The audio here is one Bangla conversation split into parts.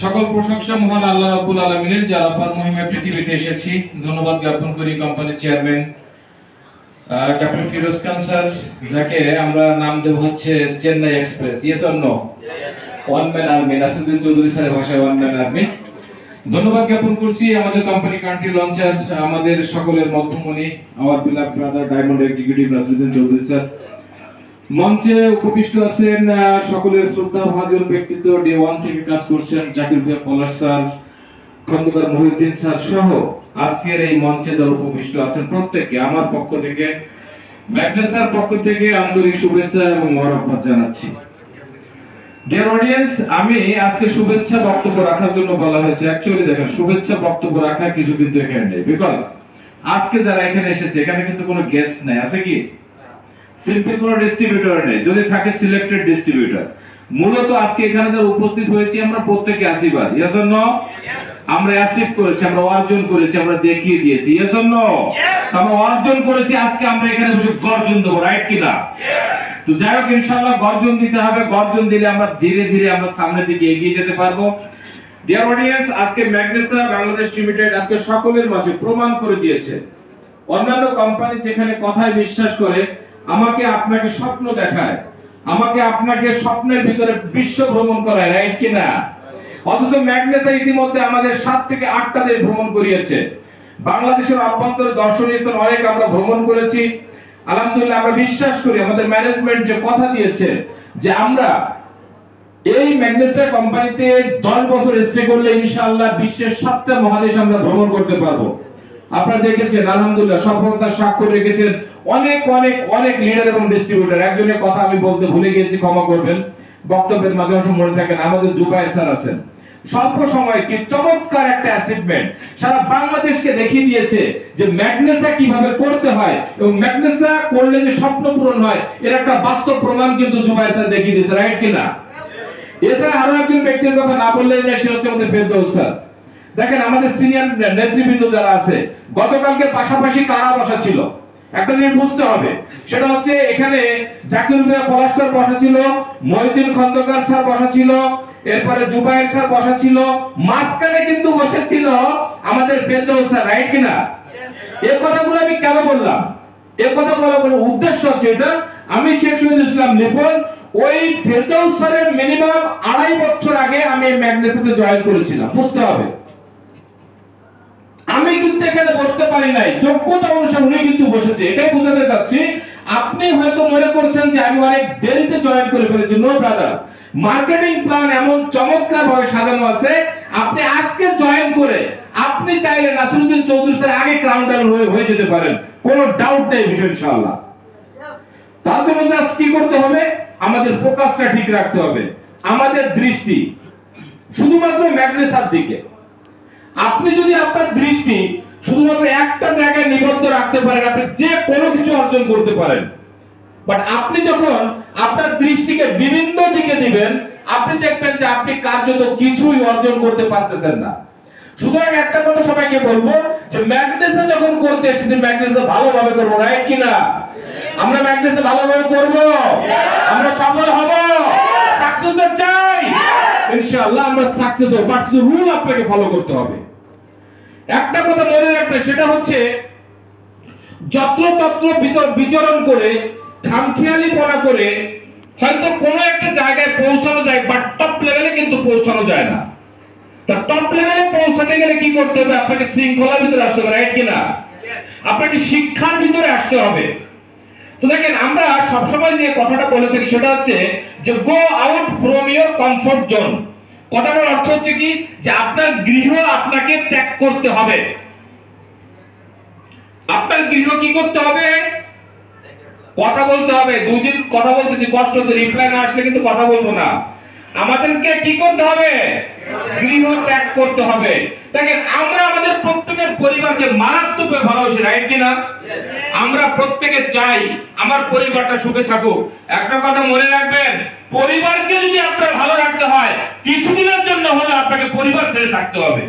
সকল প্রশংসা মহান আল্লাহ রাব্বুল আলামিনের, যার অপার মহিমায় পৃথিবীতে এসেছি। ধন্যবাদ জ্ঞাপন করি কোম্পানির chairman captain Firoz Khan sir, যাকে আমরা নাম দেব হচ্ছে Chennai express. Yes or no? One man army, Nasiruddin Chowdhury স্যারের ভাষায় ওয়ান ম্যান আর্মি। ধন্যবাদ জ্ঞাপন করছি আমাদের কোম্পানি কান্ট্রি লঞ্চার, আমাদের সকলের মধ্যমণি, our beloved brother diamond executive Nasiruddin Chowdhury sir. মঞ্চে উপবিষ্ট আছেন সকলের শ্রদ্ধা ভাজন ব্যক্তিত্ব, ডে ওয়ান থেকে কাজ করছেন জাকির ভাই পলাশ স্যার, খন্দকার মহিউদ্দিন স্যার সহ আজকের এই মঞ্চে যারা উপবিষ্ট আছেন প্রত্যেককে আমার পক্ষ থেকে, ম্যাগনেসার পক্ষ থেকে আন্তরিক শুভেচ্ছা এবং মোবারকবাদ জানাচ্ছি। ডিয়ার অডিয়েন্স, আমি আজকে শুভেচ্ছা বক্তব্য রাখার জন্য বলা হয়েছে। অ্যাকচুয়ালি দেখেন, শুভেচ্ছা বক্তব্য রাখার কিছু কিন্তু এখানে নেই, বিকজ আজকে যারা এখানে এসেছে এখানে কিন্তু কোনো গেস্ট নাই, আছে কি? সিম্পল কোনো ডিস্ট্রিবিউটর নেই, যদি থাকে সিলেক্টেড ডিস্ট্রিবিউটর। মূলত আজকে এখানে যারা উপস্থিত হয়েছি আমরা প্রত্যেকে আশীর্বাদ। Yes or no? আমরা অ্যাচিভ করেছি, আমরা অর্জন করেছি, আমরা দেখিয়ে দিয়েছি। Yes or no? আমরা অর্জন করেছি, আজকে আমরা এখানে বসে গর্জন দেবো, রাইট কিনা? তো যাই হোক, ইনশাআল্লাহ গর্জন দিতে হবে। গর্জন দিলে আমরা ধীরে ধীরে আমরা সামনের দিকে এগিয়ে যেতে পারবো। ডিয়ার অডিয়েন্স, আজকে ম্যাগনেসা বাংলাদেশ লিমিটেড আজকে সকলের মাঝে প্রমাণ করে দিয়েছে, অন্যান্য কোম্পানি যেখানে কথায় বিশ্বাস করে, আমাকে আপনাকে স্বপ্ন দেখায়, আমাকে আপনাকে স্বপ্নের ভিতরে বিশ্ব ভ্রমণ করায়, রাইট কিনা? অথচ ম্যাগনেসা ইতিমধ্যে আমাদের 7 থেকে 8টা দেশ ভ্রমণ করিয়েছে। বাংলাদেশের অভ্যন্তরে দর্শনীয় স্থান অনেক আমরা ভ্রমণ করেছি। আলহামদুলিল্লাহ, আমরা বিশ্বাস করি আমাদের ম্যানেজমেন্ট যে কথা দিয়েছে যে আমরা এই ম্যাগনেসা কোম্পানিতে 10 বছর স্টে করলে ইনশাআল্লাহ বিশ্বের 7টা মহাদেশ আমরা ভ্রমণ করতে পারবো। আপনারা দেখেছেন আলহামদুলিল্লাহ সফলতার স্বাক্ষর রেখেছেন অনেক অনেক অনেক লিডার এবং ডিস্ট্রিবিউটর। একজনের কথা আমি বলতে ভুলে গিয়েছি, ক্ষমা করবেন, বক্তব্যের মাধ্যমে মনে থাকেন। আমাদের জুবায়ের স্যার আছেন, স্বল্প সময়ে কি চমৎকার একটা অ্যাচিভমেন্ট সারা বাংলাদেশকে দেখিয়ে দিয়েছে যে ম্যাগনেসা কিভাবে করতে হয় এবং ম্যাগনেসা করলে যে স্বপ্ন পূরণ হয় এর একটা বাস্তব প্রমাণ কিন্তু জুবায়ের স্যার দেখিয়ে দিয়েছে, রাইট কিনা? এছাড়া আরো একজন ব্যক্তির কথা না বললেই না, সে হচ্ছে আমাদের ফেরদৌস স্যার। দেখেন, আমাদের সিনিয়র নেতৃবৃন্দ যারা আছে গতকালকে পাশাপাশি কারা বসা ছিল, একটা জিনিস বুঝতে হবে, সেটা হচ্ছে এখানে জাকির ভাই পলাশ স্যার বসা ছিল, মহিউদ্দিন খন্দকার স্যার বসা ছিল, এরপরে জুবায়ের স্যার বসা ছিল, মাঝখানে কিন্তু বসেছিল আমাদের ফেরদৌস স্যার, রাইট কিনা? এই কথাগুলো আমি কেন বললাম? এই কথা বলার উদ্দেশ্য হচ্ছে এটা, আমি শেখ শহীদুল ইসলাম লিপন ওই ফেরদৌস স্যারের মিনিমাম 2.5 বছর আগে আমি ম্যাগনেসাতে জয়েন করেছিলাম। বুঝতে হবে, আমি কিন্তু এখানে বসতে পারি নাই, যোগ্যতা অনুসারে উনি কিন্তু বসেছে। এটাই বোঝাতে চাচ্ছি, আপনি হয়তো মনে করছেন যে আমি অনেক দেরিতে জয়েন করে ফেলেছি। নো ব্রাদার, মার্কেটিং প্ল্যান এমন চমৎকার ভাবে সাজানো আছে, আপনি আজকে জয়েন করে আপনি চাইলে নাসিরুদ্দিন চৌধুরী স্যার আগে ক্রাউন ডাউন হয়ে যেতে পারেন, কোনো ডাউট নেই বিষয় ইনশাআল্লাহ। তার জন্য জাস্ট কি করতে হবে, আমাদের ফোকাসটা ঠিক রাখতে হবে, আমাদের দৃষ্টি শুধুমাত্র ম্যাগনেসার দিকে। আপনি যদি আপনার দৃষ্টি শুধুমাত্র একটা জায়গায় নিবদ্ধ রাখতে পারেন, আপনি যে কোনো কিছু অর্জন করতে পারেন। বাট আপনি যখন আপনার দৃষ্টিকে বিভিন্ন দিকে দিবেন, আপনি দেখবেন যে আপনি কার্যত কিছুই অর্জন করতে পারতেছেন না। সুতরাং একটা কথা সবাইকে বলবো যে ম্যাগনেসা যখন করতে এসেছি, ম্যাগনেসা ভালোভাবে করবো, রাইট কিনা? আমরা ম্যাগনেসা ভালোভাবে করবো, আমরা সফল হব, সাকসেস চাই ইনশাআল্লাহ, আমরা সাকসেস হব। বাট রুল আপনাকে ফলো করতে হবে। একটা কথা মনে রাখবেন, সেটা হচ্ছে যত্রতত্র বিচরণ করে খামখেয়ালিপনা করে হয়তো কোনো একটা জায়গায় পৌঁছানো যায়, বাট টপ লেভেলে কিন্তু পৌঁছানো যায় না। তা টপ লেভেলে পৌঁছাতে গেলে কি করতে হবে? আপনাকে শৃঙ্খলার ভিতরে আসতে হবে, রাইট কিনা? আপনাকে শিক্ষার ভিতরে আসতে হবে। তো দেখেন, আমরা সবসময় যে কথাটা বলে থাকি সেটা হচ্ছে যে go out from your comfort zone. কথাটার অর্থ হচ্ছে কি, যে আপনার গৃহ আপনাকে ত্যাগ করতে হবে। আপনার গৃহ কি করতে হবে? কথা বলতে হবে। 2 দিন কথা বলতেছি, কষ্ট হচ্ছে, রিপ্লাই না আসলে কিন্তু কথা বলবো না। আমাদেরকে কি করতে হবে? গৃহ ত্যাগ করতে হবে। দেখেন, আমরা আমাদের প্রত্যেকের পরিবারকে মারাত্মকভাবে ভালোবাসি, রাইট কিনা? আমরা প্রত্যেকে চাই আমার পরিবারটা সুখে থাকুক। একটা কথা মনে রাখবেন, পরিবারকে যদি আপনার ভালো রাখতে হয়, কিছুদিনের জন্য হলে আপনাকে পরিবার ছেড়ে থাকতে হবে।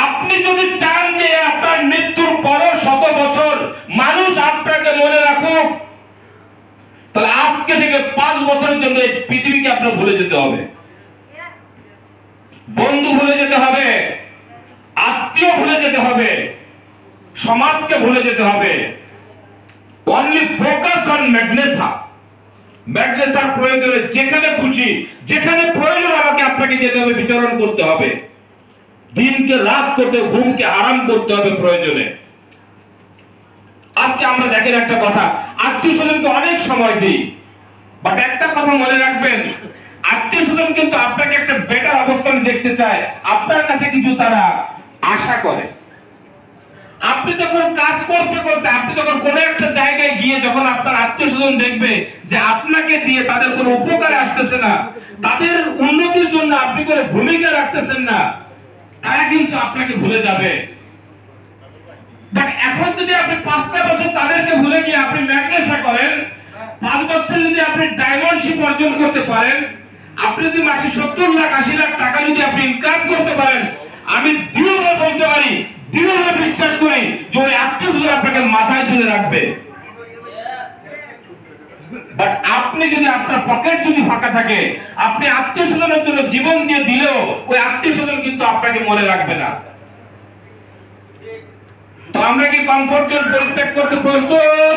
আপনি যদি চান যে আপনার মৃত্যুর পরও 100 বছর মানুষ আপনাকে মনে রাখুক, তাহলে আজকে থেকে 5 বছরের পৃথিবীকে আপনার ভুলে যেতে হবে, বন্ধু ভুলে যেতে হবে, আত্মীয় ভুলে যেতে হবে, সমাজকে ভুলে যেতে হবে। অনলি ফোকাস অন ম্যাগনেসা। ম্যাগনেসার প্রয়োজনে যেখানে খুশি, যেখানে প্রয়োজন আমাকে আপনাকে যেতে হবে, বিচরণ করতে হবে, দিনকে রাত করতে, ঘুমকে আরাম করতে হবে প্রয়োজনে। আজকে আমরা দেখেন একটা কথা, আত্মীয় স্বজনকে অনেক সময় দিই, বাট একটা কথা মনে রাখবেন, আত্মীয় স্বজন কিন্তু আপনাকে একটা বেটার অবস্থানে দেখতে চায়, আপনার কাছে কিছু তারা আশা করে। আপনি যখন কাজ করতে করতে, আপনি যখন কোনো একটা জায়গায় গিয়ে যখন আপনার আত্মীয় স্বজন দেখবে যে আপনাকে দিয়ে তাদের কোনো উপকারে আসতেছে না, তাদের উন্নতির জন্য আপনি কোনো ভূমিকা রাখতেছেন না, তারা কিন্তু আপনাকে ভুলে যাবে। বাট এখন যদি আপনি 5টা বছর তাদেরকে ভুলে গিয়ে আপনি ম্যাগনেসা করেন, 5 বছর যদি আপনি ডায়মন্ডশিপ অর্জন করতে পারেন, আপনি যদি মাসে 70 লাখ 80 লাখ টাকা যদি আপনি ইনকাম করতে পারেন, আমি দৃঢ়ভাবে বলতে পারি, দৃঢ়ভাবে বিশ্বাস করি যে ওই আত্মীয় স্বজন আপনাকে মাথায় তুলে রাখবে। বাট আপনি যদি আপনার পকেট যদি ফাঁকা থাকে, আপনি আত্মীয় স্বজনের জন্য জীবন দিয়ে দিলেও ওই আত্মীয় স্বজন কিন্তু আপনাকে মনে রাখবে না। তো আমরা কি কমফোর্ট জোন পরিত্যাগ করতে প্রস্তুত?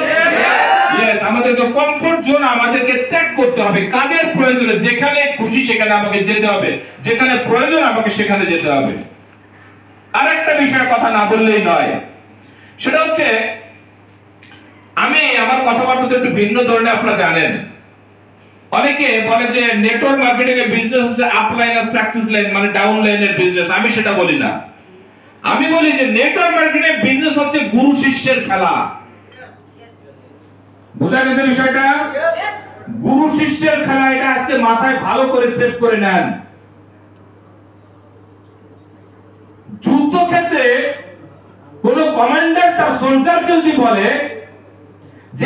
ইয়েস, আমাদেরকে কমফোর্ট জোন আমাদেরকে ত্যাগ করতে হবে। কাজের প্রয়োজনে যেখানে খুশি সেখানে আমাকে যেতে হবে, যেখানে প্রয়োজন আমাকে সেখানে যেতে হবে। আরেকটা বিষয়ের কথা না বললেই নয়, সেটা হচ্ছে আমি আমার কথাবার্তা একটু ভিন্ন ধরনের, আপনারা জানেন। অনেকে বলে যে নেটওয়ার্ক মার্কেটিং এর বিজনেস হচ্ছে আপ লাইন আর সাকসেস লাইন, মানে ডাউন লাইনের বিজনেস। আমি সেটা বলি না। আমি বলি যে নেটওয়ার্ক মার্কেটিং এর বিজনেস হচ্ছে গুরু শিষ্যের খেলা। বুঝা গেছে বিষয়টা? গুরু শিষ্যের খেলা, এটা আজকে মাথায় ভালো করে সেভ করে নেন। যুদ্ধক্ষেত্রে কোন কমান্ডার তার সোলজারকে যদি বলে